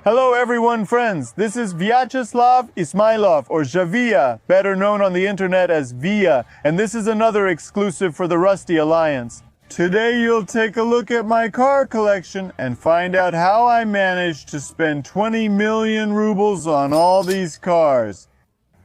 Hello everyone, friends. This is Vyacheslav Ismailov, or Javia, better known on the internet as Via, and this is another exclusive for the Rusty Alliance. Today you'll take a look at my car collection and find out how I managed to spend 20 million rubles on all these cars.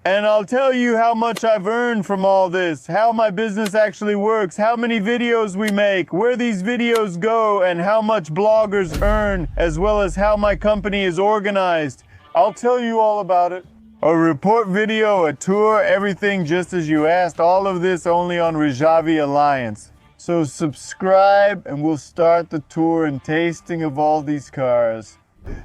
And I'll tell you how much I've earned from all this, how my business actually works, how many videos we make, where these videos go, and how much bloggers earn, as well as how my company is organized. I'll tell you all about it. A report video, a tour, everything just as you asked, all of this only on Rjavi Alliance. So subscribe and we'll start the tour and tasting of all these cars.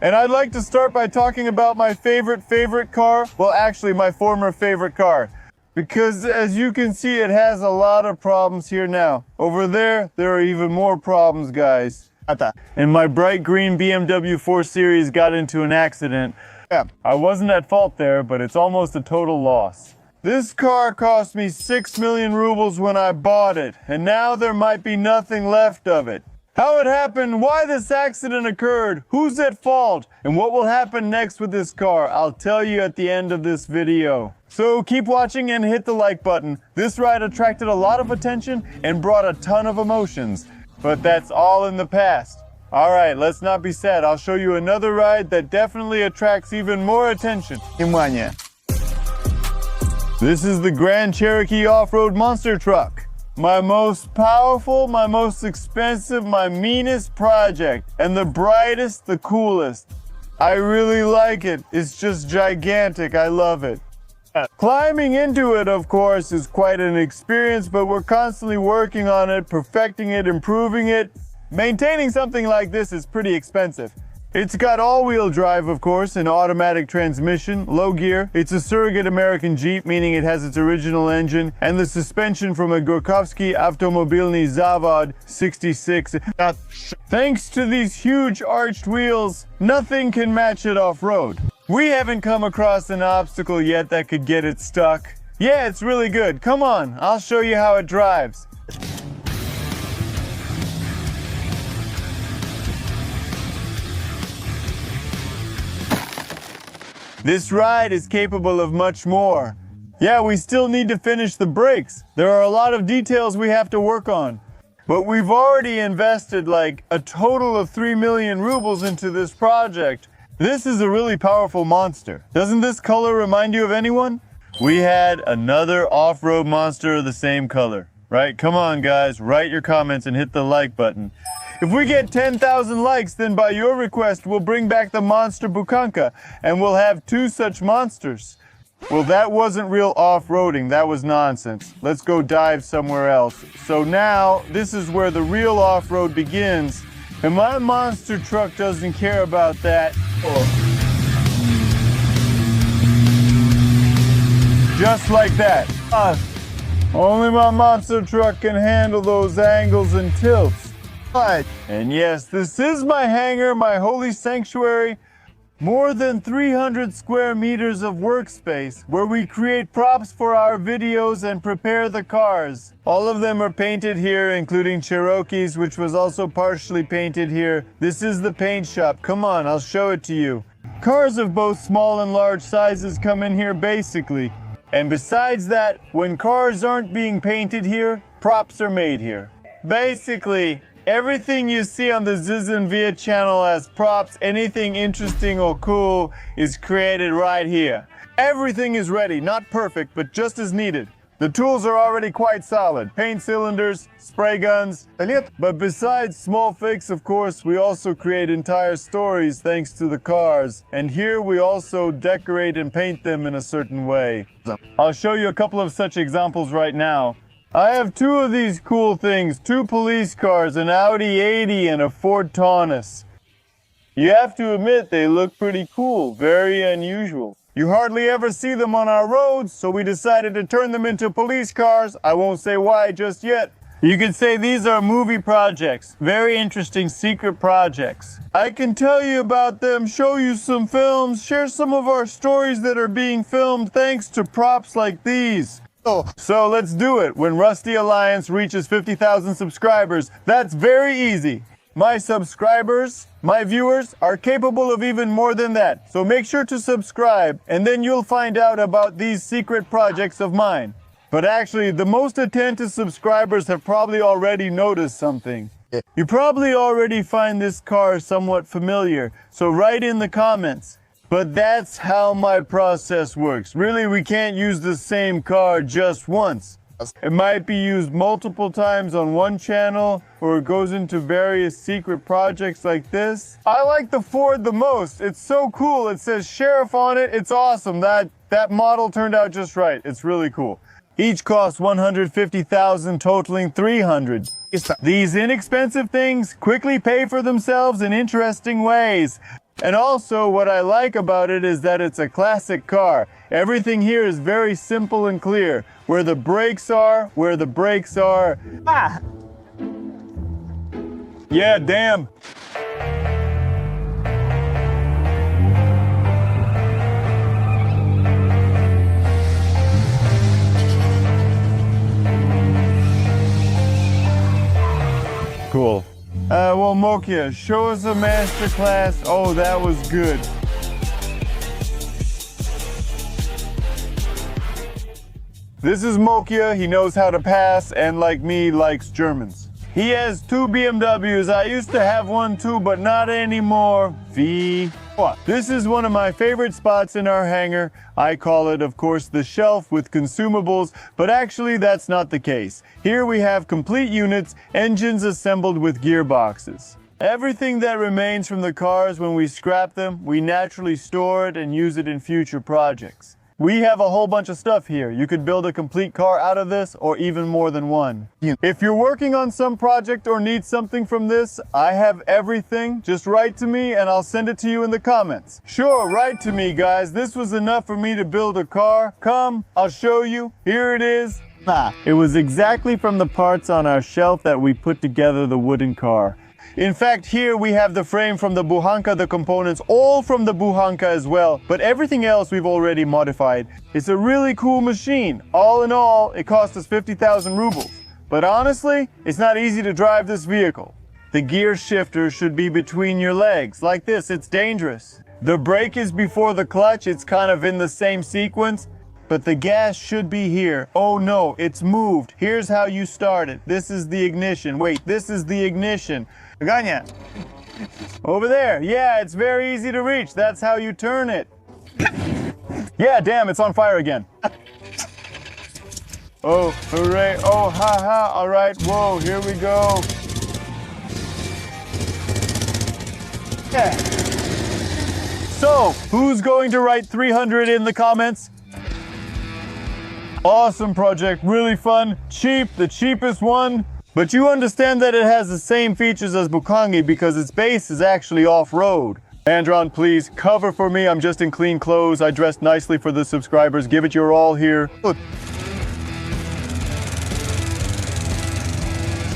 And I'd like to start by talking about my favorite car. Well, actually, my former favorite car. Because as you can see, it has a lot of problems here now. Over there are even more problems, guys. And my bright green BMW 4 Series got into an accident. I wasn't at fault there, but it's almost a total loss. This car cost me 6 million rubles when I bought it, and now there might be nothing left of it. How it happened, why this accident occurred, who's at fault, and what will happen next with this car, I'll tell you at the end of this video. So keep watching and hit the like button. This ride attracted a lot of attention and brought a ton of emotions. But that's all in the past. Alright, let's not be sad. I'll show you another ride that definitely attracts even more attention. This is the Grand Cherokee Off-Road Monster Truck. My most powerful, my most expensive, my meanest project, and the brightest, the coolest. I really like it. It's just gigantic. I love it. Climbing into it, of course, is quite an experience, but we're constantly working on it, perfecting it, improving it. Maintaining something like this is pretty expensive. It's got all-wheel drive, of course, an automatic transmission, low gear. It's a surrogate American Jeep, meaning it has its original engine, and the suspension from a Gorkovsky Avtomobilny Zavod 66. Thanks to these huge arched wheels, nothing can match it off-road. We haven't come across an obstacle yet that could get it stuck. Yeah, it's really good. Come on, I'll show you how it drives. This ride is capable of much more. Yeah, we still need to finish the brakes. There are a lot of details we have to work on. But we've already invested like a total of 3 million rubles into this project. This is a really powerful monster. Doesn't this color remind you of anyone? We had another off-road monster of the same color, right? Come on, guys, write your comments and hit the like button. If we get 10,000 likes, then by your request, we'll bring back the monster Bukanka, and we'll have 2 such monsters. Well, that wasn't real off-roading, that was nonsense. Let's go dive somewhere else. So now, this is where the real off-road begins, and my monster truck doesn't care about that. Just like that. Only my monster truck can handle those angles and tilts. And yes, this is my hangar, my holy sanctuary. More than 300 square meters of workspace where we create props for our videos and prepare the cars. All of them are painted here, including Cherokees, which was also partially painted here. This is the paint shop. Come on, I'll show it to you. Cars of both small and large sizes come in here basically. And besides that, when cars aren't being painted here, props are made here. Basically, everything you see on the Zizanvia channel as props, anything interesting or cool, is created right here. Everything is ready, not perfect, but just as needed. The tools are already quite solid. Paint cylinders, spray guns. But besides small fakes, of course, we also create entire stories thanks to the cars. And here we also decorate and paint them in a certain way. I'll show you a couple of such examples right now. I have 2 of these cool things, 2 police cars, an Audi 80 and a Ford Taunus. You have to admit they look pretty cool, very unusual. You hardly ever see them on our roads, so we decided to turn them into police cars. I won't say why just yet. You could say these are movie projects, very interesting secret projects. I can tell you about them, show you some films, share some of our stories that are being filmed thanks to props like these. So let's do it. When Rusty Alliance reaches 50,000 subscribers, that's very easy. My subscribers, my viewers, are capable of even more than that. So make sure to subscribe, and then you'll find out about these secret projects of mine. But actually, the most attentive subscribers have probably already noticed something. You probably already find this car somewhat familiar, so write in the comments. But that's how my process works. Really, we can't use the same car just once. It might be used multiple times on one channel, or it goes into various secret projects like this. I like the Ford the most. It's so cool. It says Sheriff on it. It's awesome. That model turned out just right. It's really cool. Each costs $150,000, totaling $300. These inexpensive things quickly pay for themselves in interesting ways. And also, what I like about it is that it's a classic car. Everything here is very simple and clear. Where the brakes are, where the brakes are. Ah! Yeah, damn. Cool. Well, Mokia, show us a masterclass. Oh, that was good. This is Mokia. He knows how to pass, and like me, likes Germans. He has 2 BMWs. I used to have one too, but not anymore. This is one of my favorite spots in our hangar. I call it, of course, the shelf with consumables, but actually that's not the case. Here we have complete units, engines assembled with gearboxes. Everything that remains from the cars when we scrap them, we naturally store it and use it in future projects. We have a whole bunch of stuff here. You could build a complete car out of this, or even more than one. If you're working on some project or need something from this, I have everything. Just write to me and I'll send it to you in the comments. Sure, write to me, guys. This was enough for me to build a car. Come, I'll show you. Here it is. It was exactly from the parts on our shelf that we put together the wooden car. In fact, here we have the frame from the Buhanka, the components all from the Buhanka as well, but everything else we've already modified. It's a really cool machine. All in all, it cost us 50,000 rubles. But honestly, it's not easy to drive this vehicle. The gear shifter should be between your legs, like this. It's dangerous. The brake is before the clutch. It's kind of in the same sequence. But the gas should be here. Oh no, it's moved. Here's how you start it. This is the ignition. Wait, this is the ignition. Ganya. Over there. Yeah, it's very easy to reach. That's how you turn it. Yeah, damn, it's on fire again. Oh, hooray. Oh, ha ha. All right, whoa, here we go. Yeah. So, who's going to write 300 in the comments? Awesome project, really fun, cheap, the cheapest one. But you understand that it has the same features as Bukangi because its base is actually off-road. Andron, please, cover for me. I'm just in clean clothes. I dressed nicely for the subscribers. Give it your all here. Look.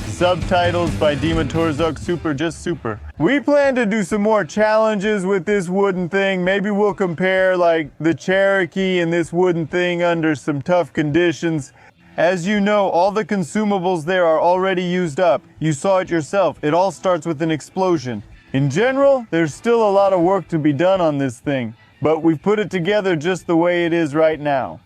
Subtitles by Dima Torzuk, super, just super. We plan to do some more challenges with this wooden thing. Maybe we'll compare like the Cherokee and this wooden thing under some tough conditions. As you know, all the consumables there are already used up. You saw it yourself. It all starts with an explosion. In general, there's still a lot of work to be done on this thing, but we've put it together just the way it is right now.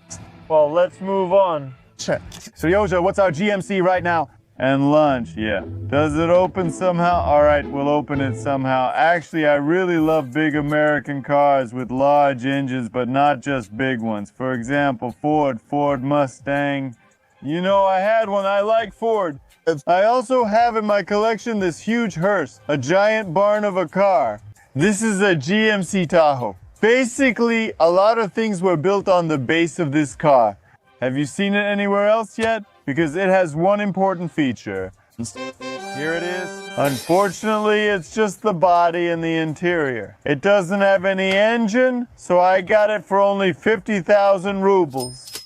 Well, let's move on. Seryoja, what's our GMC right now? And lunch, yeah. Does it open somehow? All right, we'll open it somehow. Actually, I really love big American cars with large engines, but not just big ones. For example, Ford Mustang. You know, I had one. I like Ford. I also have in my collection this huge hearse, a giant barn of a car. This is a GMC Tahoe. Basically, a lot of things were built on the base of this car. Have you seen it anywhere else yet? Because it has one important feature. Here it is. Unfortunately, it's just the body and the interior. It doesn't have any engine, so I got it for only 50,000 rubles.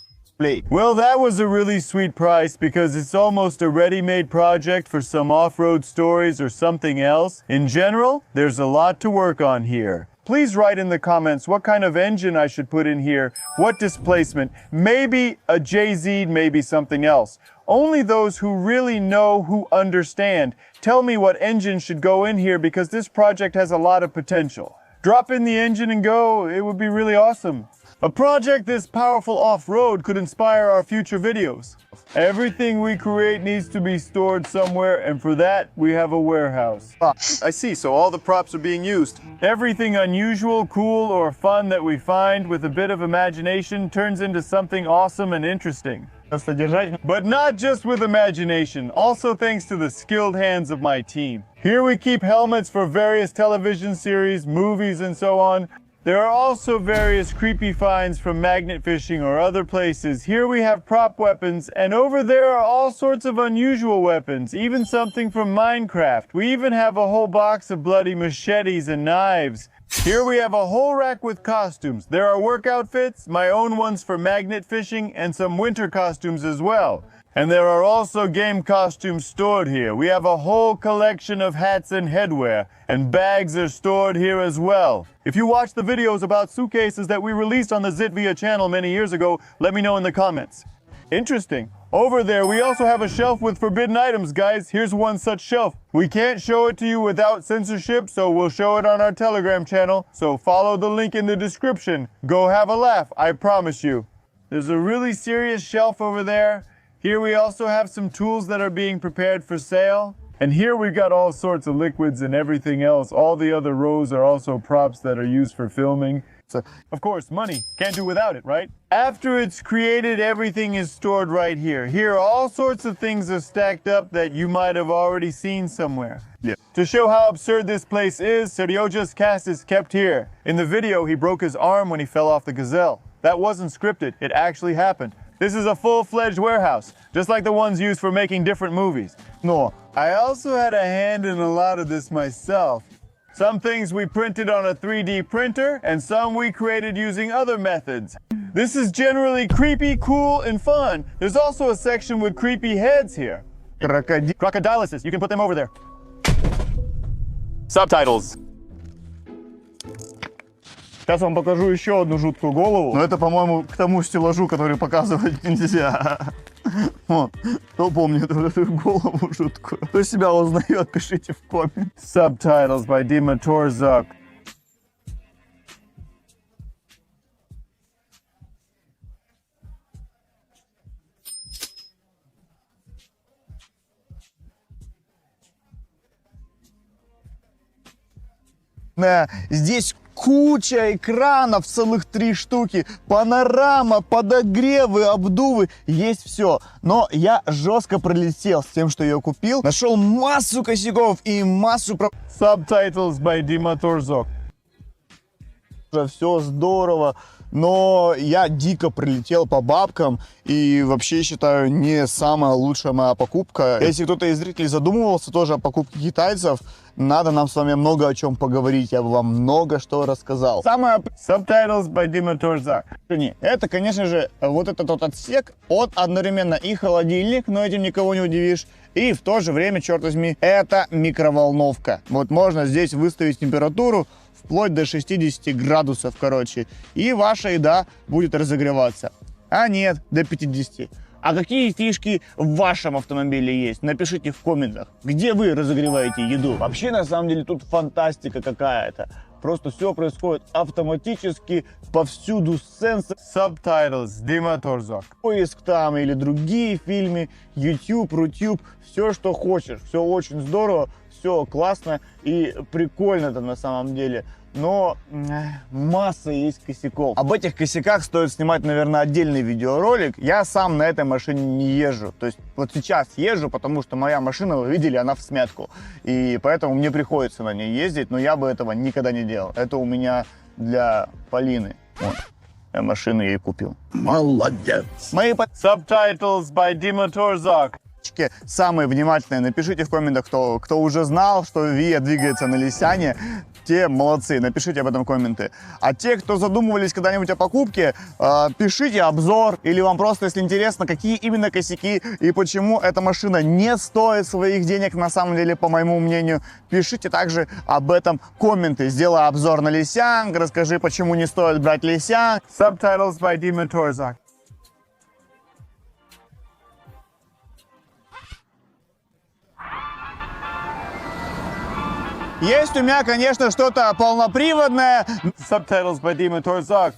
Well, that was a really sweet price because it's almost a ready-made project for some off-road stories or something else. In general, there's a lot to work on here. please write in the comments what kind of engine I should put in here, what displacement, maybe a JZ, maybe something else. Only those who really know, who understand, tell me what engine should go in here because this project has a lot of potential. Drop in the engine and go, it would be really awesome. A project this powerful off-road could inspire our future videos. Everything we create needs to be stored somewhere, and for that, we have a warehouse. I see, so all the props are being used. Everything unusual, cool, or fun that we find with a bit of imagination turns into something awesome and interesting. But not just with imagination, also thanks to the skilled hands of my team. Here we keep helmets for various television series, movies, and so on. There are also various creepy finds from magnet fishing or other places. Here we have prop weapons, and over there are all sorts of unusual weapons, even something from Minecraft. We even have a whole box of bloody machetes and knives. Here we have a whole rack with costumes. There are work outfits, my own ones for magnet fishing, and some winter costumes as well. And there are also game costumes stored here. We have a whole collection of hats and headwear, and bags are stored here as well. If you watch the videos about suitcases that we released on the Zitvia channel many years ago, let me know in the comments. Interesting. Over there, we also have a shelf with forbidden items, guys. Here's one such shelf. We can't show it to you without censorship, so we'll show it on our Telegram channel. So follow the link in the description. Go have a laugh, I promise you. There's a really serious shelf over there. Here we also have some tools that are being prepared for sale. And here we've got all sorts of liquids and everything else. All the other rows are also props that are used for filming. So, of course, money. Can't do without it, right? After it's created, everything is stored right here. Here, all sorts of things are stacked up that you might have already seen somewhere. Yeah. To show how absurd this place is, Serioja's cast is kept here. In the video, he broke his arm when he fell off the gazelle. That wasn't scripted. It actually happened. This is a full-fledged warehouse, just like the ones used for making different movies. No, I also had a hand in a lot of this myself. Some things we printed on a 3D printer, and some we created using other methods. This is generally creepy, cool, and fun. There's also a section with creepy heads here. Crocodilosis, you can put them over there. Subtitles. Сейчас вам покажу еще одну жуткую голову. Но это, по-моему, к тому стеллажу, который показывать нельзя. Вот. Кто помнит эту голову жуткую? Кто себя узнает, пишите в комментах. Subtitles by Dima Torzuk. Здесь куча экранов, целых 3 штуки, панорама, подогревы, обдувы, есть все. Но я жестко пролетел с тем, что я купил. Нашел массу косяков и массу... Subtitles by Dima Torzuk. Все здорово, но я дико прилетел по бабкам и вообще считаю не самая лучшая моя покупка. Если кто-то из зрителей задумывался тоже о покупке китайцев, надо нам с вами много о чем поговорить, я бы вам много что рассказал. Subtitles by Dima Torzuk. Это, конечно же, вот этот вот отсек, от одновременно и холодильник, но этим никого не удивишь, и в то же время, черт возьми, это микроволновка. Вот можно здесь выставить температуру вплоть до 60 градусов, короче, и ваша еда будет разогреваться. А нет, до 50. А какие фишки в вашем автомобиле есть? Напишите в комментах, где вы разогреваете еду. Вообще, на самом деле, тут фантастика какая-то. Просто все происходит автоматически, повсюду сенсор. Subtitles, Dima Torzuk. Поиск там или другие фильмы, YouTube, Рутюб, все, что хочешь. Все очень здорово, все классно и прикольно-то на самом деле. Но масса есть косяков. Об этих косяках стоит снимать, наверное, отдельный видеоролик. Я сам на этой машине не езжу. То есть вот сейчас езжу, потому что моя машина, вы видели, она в смятку. И поэтому мне приходится на ней ездить, но я бы этого никогда не делал. Это у меня для Полины. Вот. Я машину ей купил. Молодец. Мои Subtitles by Dima Torzuk. Самые внимательные, напишите в комментах, кто уже знал, что Вия двигается на Лисяне. те молодцы, напишите об этом комменты. А те, кто задумывались когда-нибудь о покупке, пишите обзор, или вам просто, если интересно, какие именно косяки и почему эта машина не стоит своих денег, на самом деле, по моему мнению. Пишите также об этом комменты. Сделай обзор на Лисянг, расскажи, почему не стоит брать Лисянг. Subtitles by Dima Torzok. Есть у меня, конечно, что-то полноприводное. Subtitles by Dima Torzok.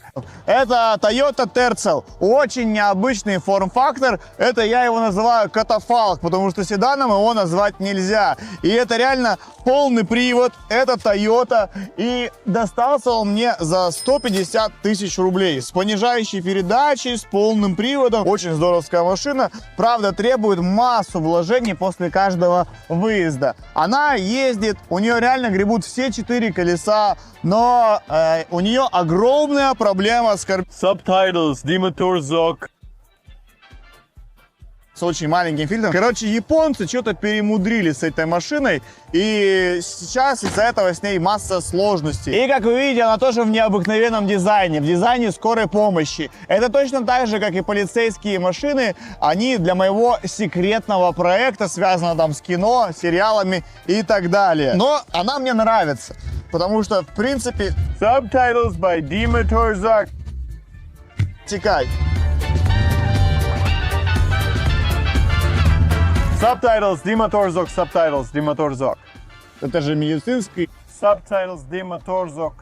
Это Toyota Tercel. Очень необычный форм-фактор. Это я его называю катафалк, потому что седаном его назвать нельзя. И это реально полный привод. Это Toyota. И достался он мне за 150 тысяч рублей. С понижающей передачей, с полным приводом. Очень здоровская машина. Правда, требует массу вложений после каждого выезда. Она ездит, у нее реально гребут все 4 колеса, но у нее огромная проблема с Subtitles Dima Torzok. с очень маленьким фильтром. Короче, японцы что-то перемудрили с этой машиной, и сейчас из-за этого с ней масса сложностей. И, как вы видите, она тоже в необыкновенном дизайне, в дизайне скорой помощи. Это точно так же, как и полицейские машины, они для моего секретного проекта, связано там с кино, сериалами и так далее. Но она мне нравится, потому что, в принципе... Subtitles by Dima Torzok. Текай. Subtitles Dima Torzok. Subtitles Dima Torzok. Это же медицинский. Subtitles Dima Torzok.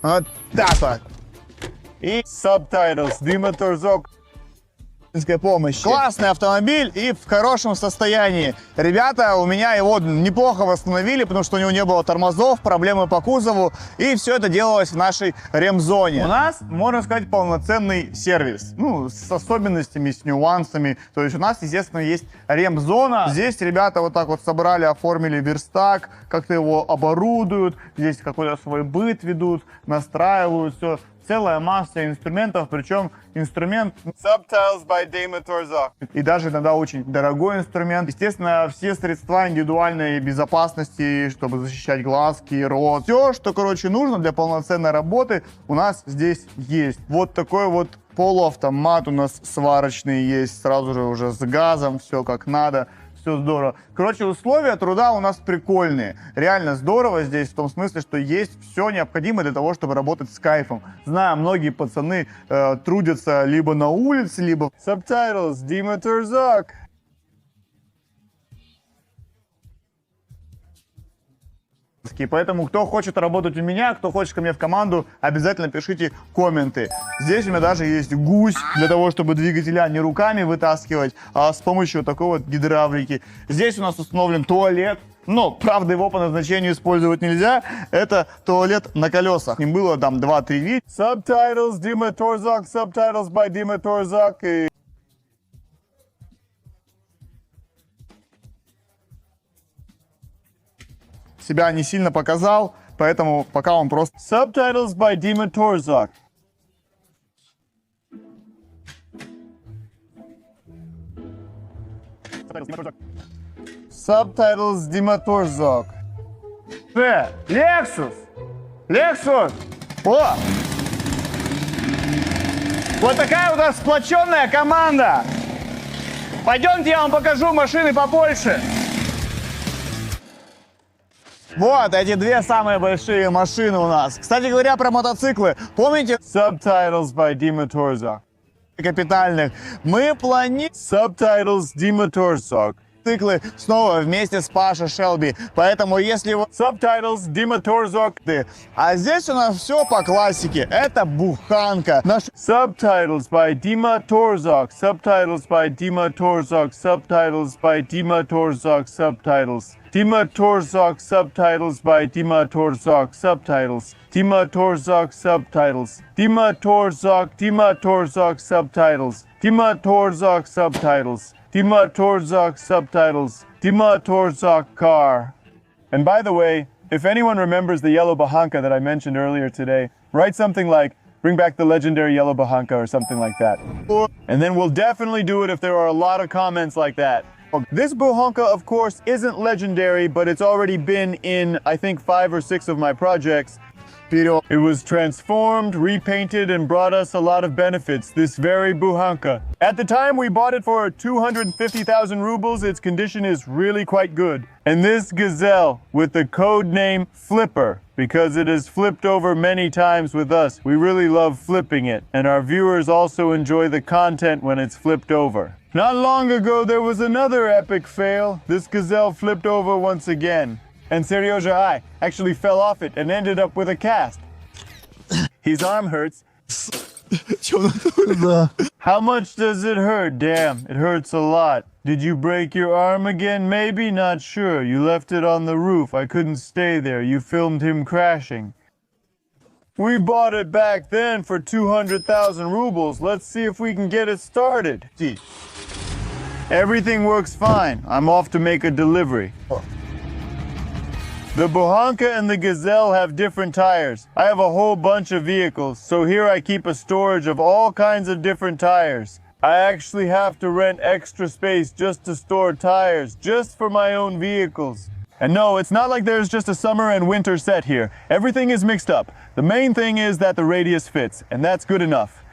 Вот так вот. И Subtitles Dima Torzok. помощи. Классный автомобиль и в хорошем состоянии. Ребята у меня его неплохо восстановили, потому что у него не было тормозов, проблемы по кузову. И все это делалось в нашей ремзоне. У нас, можно сказать, полноценный сервис. Ну, с особенностями, с нюансами. То есть у нас, естественно, есть ремзона. Здесь ребята вот так вот собрали, оформили верстак, как-то его оборудуют. Здесь какой-то свой быт ведут, настраивают все. Целая масса инструментов, причем инструмент Subtitles by Dima Torzok. и даже иногда очень дорогой инструмент. Естественно, все средства индивидуальной безопасности, чтобы защищать глазки, рот. Все, что, короче, нужно для полноценной работы, у нас здесь есть. Вот такой вот полуавтомат у нас сварочный есть, сразу же уже с газом, все как надо. Все здорово. Короче, условия труда у нас прикольные. Реально здорово здесь, в том смысле, что есть все необходимое для того, чтобы работать с кайфом. Знаю, многие пацаны трудятся либо на улице, либо... Subtitles Dima Torzok. Поэтому, кто хочет работать у меня, кто хочет ко мне в команду, обязательно пишите комменты. Здесь у меня даже есть гусь для того, чтобы двигателя не руками вытаскивать, а с помощью такой вот гидравлики. Здесь у нас установлен туалет. Но, правда, его по назначению использовать нельзя. Это туалет на колесах. Им было там 2-3 вида. Subtitles Dima Torzok. Subtitles by Dima Torzok. Себя не сильно показал, поэтому пока он просто... Subtitles by Dima Torzok. Subtitles Dima Torzok. Lexus! Lexus! О! Вот такая у нас сплоченная команда! Пойдемте, я вам покажу машины побольше. Вот эти две самые большие машины у нас. Кстати говоря, про мотоциклы. Помните? Subtitles by Dima Torzok. Капитальных. Мы планируем Subtitles Dima Torzok. циклы снова вместе с Пашей Шелби. Поэтому если вы... Subtitles Dima Torzok. А здесь у нас все по классике. Это буханка. Наш... Subtitles by Dima Torzok. Subtitles by Dima Torzok. Subtitles by Dima Torzok. Subtitles. Dima Torzok. Subtitles by Dima Torzok. Subtitles. Dima Torzok. Subtitles. Dima Torzok. Dima Torzok. Subtitles. Dima Torzok. Subtitles. Dima Torzok. Subtitles. Dima Torzok car. And by the way, if anyone remembers the yellow Bahanka that I mentioned earlier today, write something like, bring back the legendary yellow Bahanka or something like that. And then we'll definitely do it if there are a lot of comments like that. This Buhanka, of course, isn't legendary, but it's already been in, I think, 5 or 6 of my projects. It was transformed, repainted, and brought us a lot of benefits, this very Buhanka. At the time we bought it for 250,000 rubles, its condition is really quite good. And this Gazelle, with the code name Flipper, because it has flipped over many times with us. We really love flipping it, and our viewers also enjoy the content when it's flipped over. Not long ago, there was another epic fail. This Gazelle flipped over once again. And Seryoja I actually fell off it and ended up with a cast. His arm hurts. How much does it hurt? Damn, it hurts a lot. Did you break your arm again? Maybe, not sure. You left it on the roof. I couldn't stay there. You filmed him crashing. We bought it back then for 200,000 rubles. Let's see if we can get it started. Everything works fine. I'm off to make a delivery. The Buhanka and the Gazelle have different tires. I have a whole bunch of vehicles, so here I keep a storage of all kinds of different tires. I actually have to rent extra space just to store tires, just for my own vehicles. And no, it's not like there's just a summer and winter set here. Everything is mixed up. The main thing is that the radius fits, and that's good enough.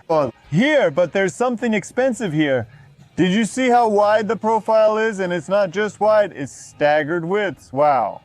Here, but there's something expensive here. Did you see how wide the profile is? And it's not just wide, it's staggered widths. Wow.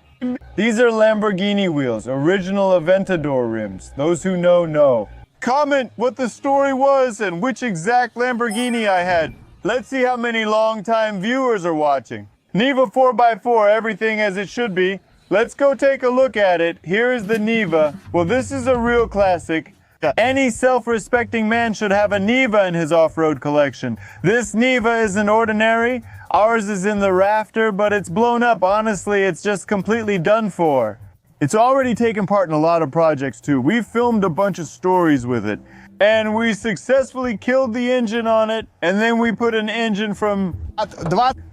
These are Lamborghini wheels, original Aventador rims. Those who know, know. Comment what the story was and which exact Lamborghini I had. Let's see how many long-time viewers are watching. Niva 4x4, everything as it should be. Let's go take a look at it. Here is the Niva. Well, this is a real classic. Any self-respecting man should have a Niva in his off-road collection. This Niva isn't ordinary. Ours is in the rafter, but it's blown up. Honestly, it's just completely done for. It's already taken part in a lot of projects too. We've filmed a bunch of stories with it. And we successfully killed the engine on it, and then we put an engine from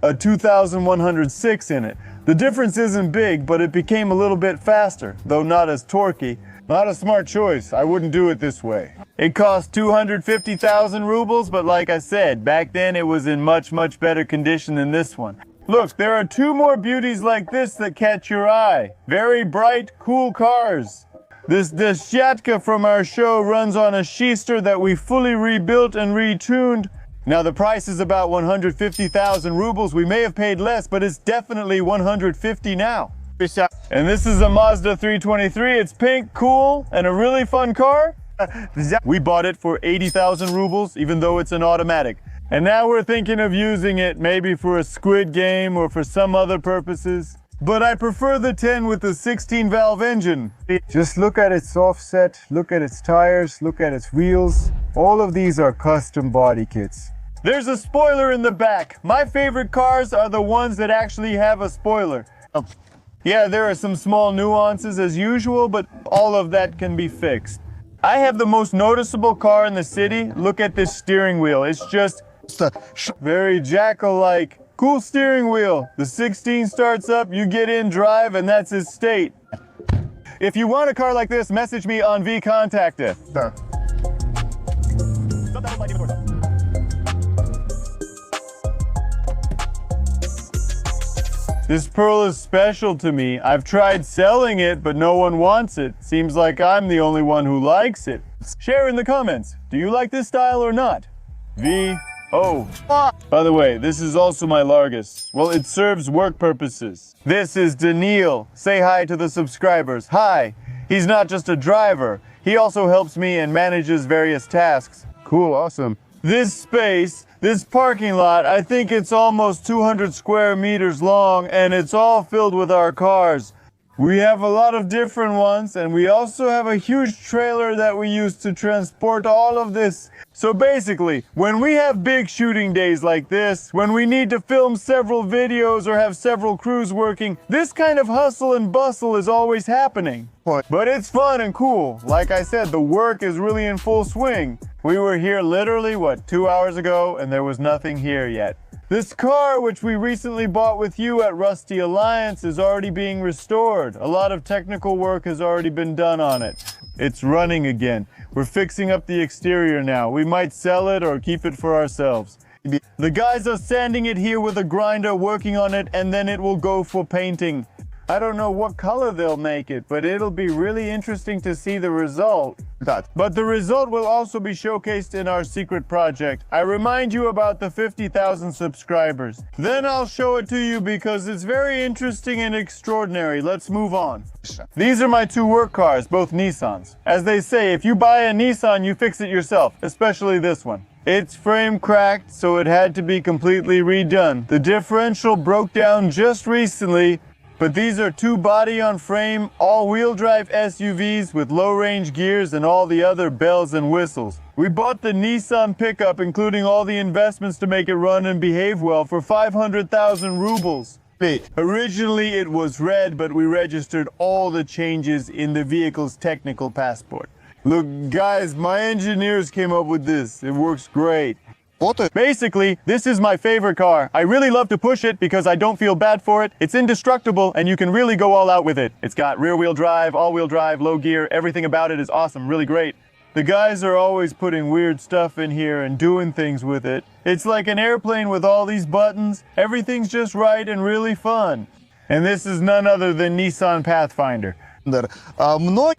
a 2106 in it. The difference isn't big, but it became a little bit faster, though not as torquey. Not a smart choice. I wouldn't do it this way. It cost 250,000 rubles, but like I said, back then it was in much, much better condition than this one. Look, there are 2 more beauties like this that catch your eye. Very bright, cool cars. This Desyatka from our show runs on a Schiester that we fully rebuilt and retuned. Now the price is about 150,000 rubles. We may have paid less, but it's definitely 150 now. And this is a Mazda 323. It's pink, cool, and a really fun car. We bought it for 80,000 rubles, even though it's an automatic. And now we're thinking of using it maybe for a squid game or for some other purposes. But I prefer the 10 with the 16-valve engine. Just look at its offset, look at its tires, look at its wheels. All of these are custom body kits. There's a spoiler in the back. My favorite cars are the ones that actually have a spoiler. Yeah, there are some small nuances as usual, but all of that can be fixed. I have the most noticeable car in the city. Look at this steering wheel. It's just very Jackal-like. Cool steering wheel. The 16 starts up, you get in, drive, and that's its state. If you want a car like this, message me on VKontakte. This pearl is special to me. I've tried selling it, but no one wants it. Seems like I'm the only one who likes it. Share in the comments. Do you like this style or not? Oh, by the way, this is also my Largus. Well, it serves work purposes. This is Daniil. Say hi to the subscribers. Hi. He's not just a driver. He also helps me and manages various tasks. Cool, awesome. This space, this parking lot, I think it's almost 200 square meters long, and it's all filled with our cars. We have a lot of different ones, and we also have a huge trailer that we use to transport all of this. So basically, when we have big shooting days like this, when we need to film several videos or have several crews working, this kind of hustle and bustle is always happening. But it's fun and cool. Like I said, the work is really in full swing. We were here literally, 2 hours ago, and there was nothing here yet. This car, which we recently bought with you at Rusty Alliance, is already being restored. A lot of technical work has already been done on it. It's running again. We're fixing up the exterior now. We might sell it or keep it for ourselves. The guys are sanding it here with a grinder, working on it, and then it will go for painting. I don't know what color they'll make it, but it'll be really interesting to see the result. But the result will also be showcased in our secret project. I remind you about the 50,000 subscribers. Then I'll show it to you because it's very interesting and extraordinary. Let's move on. These are my two work cars, both Nissans. As they say, if you buy a Nissan, you fix it yourself, especially this one. Its frame cracked, so it had to be completely redone. The differential broke down just recently, but these are two body-on-frame, all-wheel drive SUVs with low-range gears and all the other bells and whistles. We bought the Nissan pickup, including all the investments to make it run and behave well, for 500,000 rubles. Originally it was red, but we registered all the changes in the vehicle's technical passport. Look, guys, my engineers came up with this. It works great. Basically, this is my favorite car. I really love to push it because I don't feel bad for it. It's indestructible and you can really go all out with it. It's got rear-wheel drive, all-wheel drive, low gear. Everything about it is awesome, really great. The guys are always putting weird stuff in here and doing things with it. It's like an airplane with all these buttons. Everything's just right and really fun. And this is none other than Nissan Pathfinder.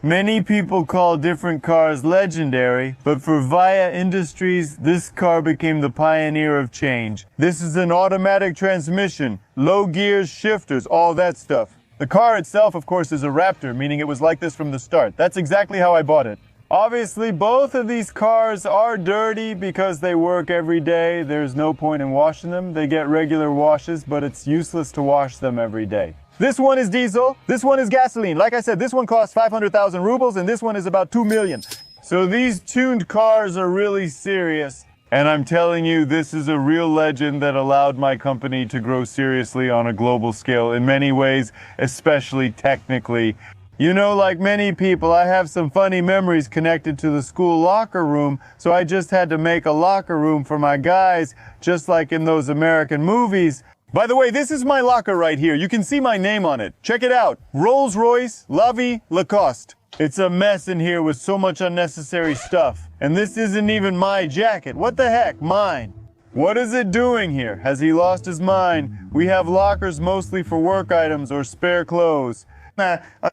Many people call different cars legendary, but for Via Industries, this car became the pioneer of change. This is an automatic transmission, low gears, shifters, all that stuff. The car itself, of course, is a Raptor, meaning it was like this from the start. That's exactly how I bought it. Obviously, both of these cars are dirty because they work every day. There's no point in washing them. They get regular washes, but it's useless to wash them every day. This one is diesel, this one is gasoline. Like I said, this one costs 500,000 rubles and this one is about 2 million. So these tuned cars are really serious. And I'm telling you, this is a real legend that allowed my company to grow seriously on a global scale in many ways, especially technically. You know, like many people, I have some funny memories connected to the school locker room, so I just had to make a locker room for my guys, just like in those American movies. By the way, this is my locker right here. You can see my name on it. Check it out. Rolls-Royce, Lavi, Lacoste. It's a mess in here with so much unnecessary stuff. And this isn't even my jacket. What the heck? Mine. What is it doing here? Has he lost his mind? We have lockers mostly for work items or spare clothes.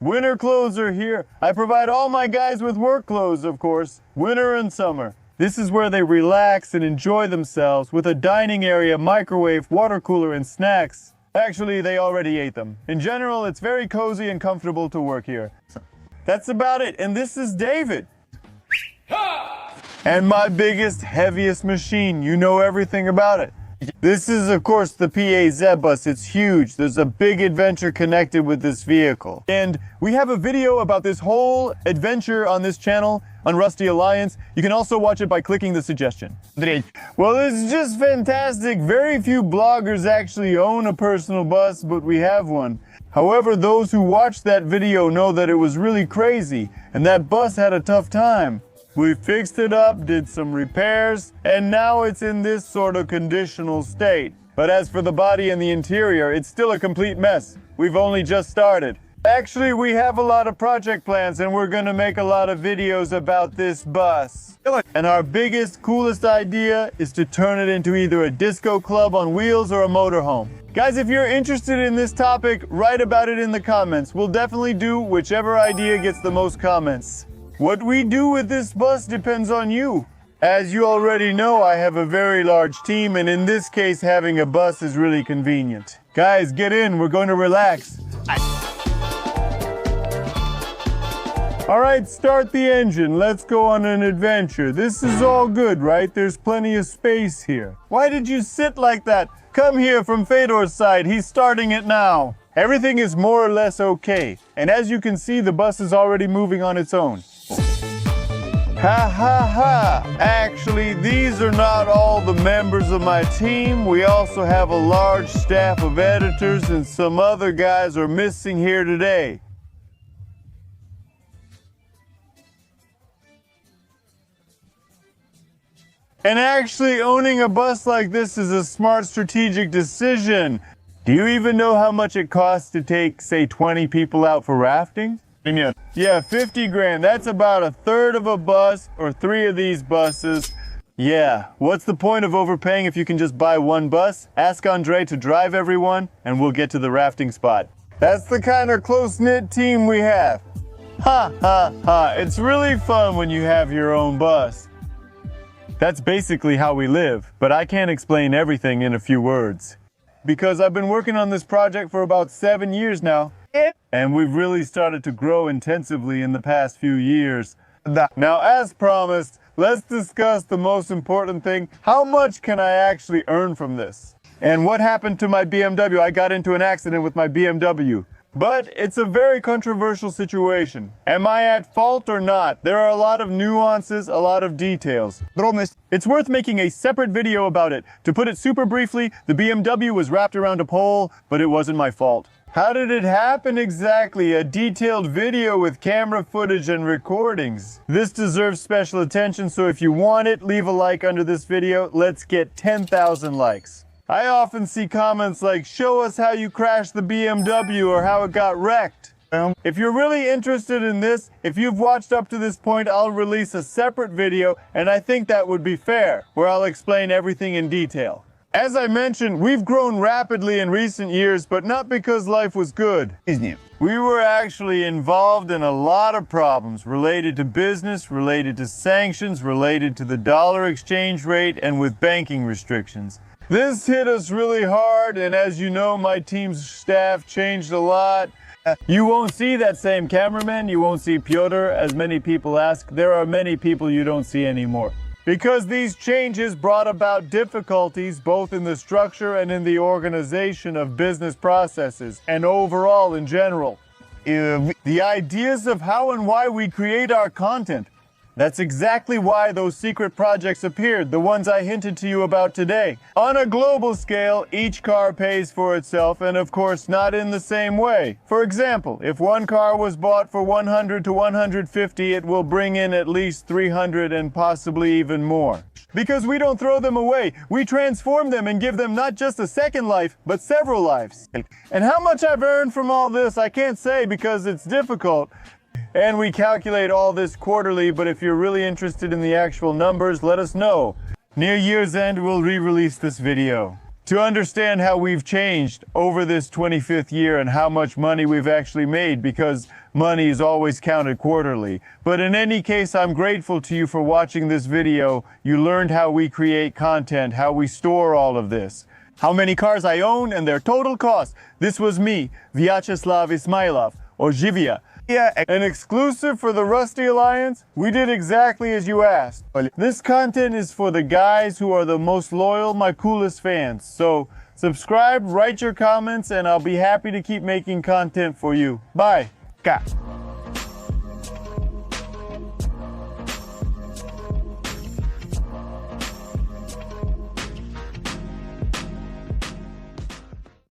Winter clothes are here. I provide all my guys with work clothes, of course. Winter and summer. This is where they relax and enjoy themselves with a dining area, microwave, water cooler, and snacks. Actually, they already ate them. In general, it's very cozy and comfortable to work here. That's about it. And this is David. And my biggest, heaviest machine. You know everything about it. This is, of course, the PA bus. It's huge. There's a big adventure connected with this vehicle. And we have a video about this whole adventure on this channel on Rusty Alliance. You can also watch it by clicking the suggestion. Well, it's just fantastic. Very few bloggers actually own a personal bus, but we have one. However, those who watched that video know that it was really crazy, and that bus had a tough time. We fixed it up, did some repairs, and now it's in this sort of conditional state. But as for the body and the interior, it's still a complete mess. We've only just started. Actually, we have a lot of project plans and we're gonna make a lot of videos about this bus. And our biggest, coolest idea is to turn it into either a disco club on wheels or a motorhome. Guys, if you're interested in this topic, write about it in the comments. We'll definitely do whichever idea gets the most comments. What we do with this bus depends on you. As you already know, I have a very large team, and in this case, having a bus is really convenient. Guys, get in, we're going to relax. All right, start the engine. Let's go on an adventure. This is all good, right? There's plenty of space here. Why did you sit like that? Come here from Fedor's side. He's starting it now. Everything is more or less okay. And as you can see, the bus is already moving on its own. Ha ha ha! Actually, these are not all the members of my team. We also have a large staff of editors and some other guys are missing here today. And actually, owning a bus like this is a smart strategic decision. Do you even know how much it costs to take, say, 20 people out for rafting? Yeah, 50 grand. That's about a third of a bus or 3 of these buses. Yeah, what's the point of overpaying if you can just buy one bus, ask Andre to drive everyone, and we'll get to the rafting spot. That's the kind of close-knit team we have. Ha ha ha, it's really fun when you have your own bus. That's basically how we live, but I can't explain everything in a few words. Because I've been working on this project for about 7 years now, and we've really started to grow intensively in the past few years. Now, as promised, let's discuss the most important thing. How much can I actually earn from this? And what happened to my BMW? I got into an accident with my BMW. But it's a very controversial situation. Am I at fault or not? There are a lot of nuances, a lot of details. It's worth making a separate video about it. To put it super briefly, the BMW was wrapped around a pole, but it wasn't my fault. How did it happen exactly? A detailed video with camera footage and recordings. This deserves special attention, so if you want it, leave a like under this video. Let's get 10,000 likes. I often see comments like, show us how you crashed the BMW or how it got wrecked. If you're really interested in this, if you've watched up to this point, I'll release a separate video, and I think that would be fair, where I'll explain everything in detail. As I mentioned, we've grown rapidly in recent years, but not because life was good. We were actually involved in a lot of problems related to business, related to sanctions, related to the dollar exchange rate, and with banking restrictions. This hit us really hard, and as you know, my team's staff changed a lot. You won't see that same cameraman, you won't see Pyotr, as many people ask. There are many people you don't see anymore. Because these changes brought about difficulties both in the structure and in the organization of business processes, and overall in general. The ideas of how and why we create our content. That's exactly why those secret projects appeared, the ones I hinted to you about today. On a global scale, each car pays for itself, and of course not in the same way. For example, if one car was bought for 100 to 150, it will bring in at least 300 and possibly even more. Because we don't throw them away, we transform them and give them not just a second life, but several lives. And how much I've earned from all this, I can't say because it's difficult. And we calculate all this quarterly, but if you're really interested in the actual numbers, let us know. Near year's end, we'll re-release this video. To understand how we've changed over this 25th year and how much money we've actually made, because money is always counted quarterly. But in any case, I'm grateful to you for watching this video. You learned how we create content, how we store all of this, how many cars I own and their total cost. This was me, Vyacheslav Ismailov, or Zhivia. An exclusive for the Rusty Alliance. We did exactly as you asked. This content is for the guys who are the most loyal, my coolest fans. So subscribe, write your comments, and I'll be happy to keep making content for you. Bye.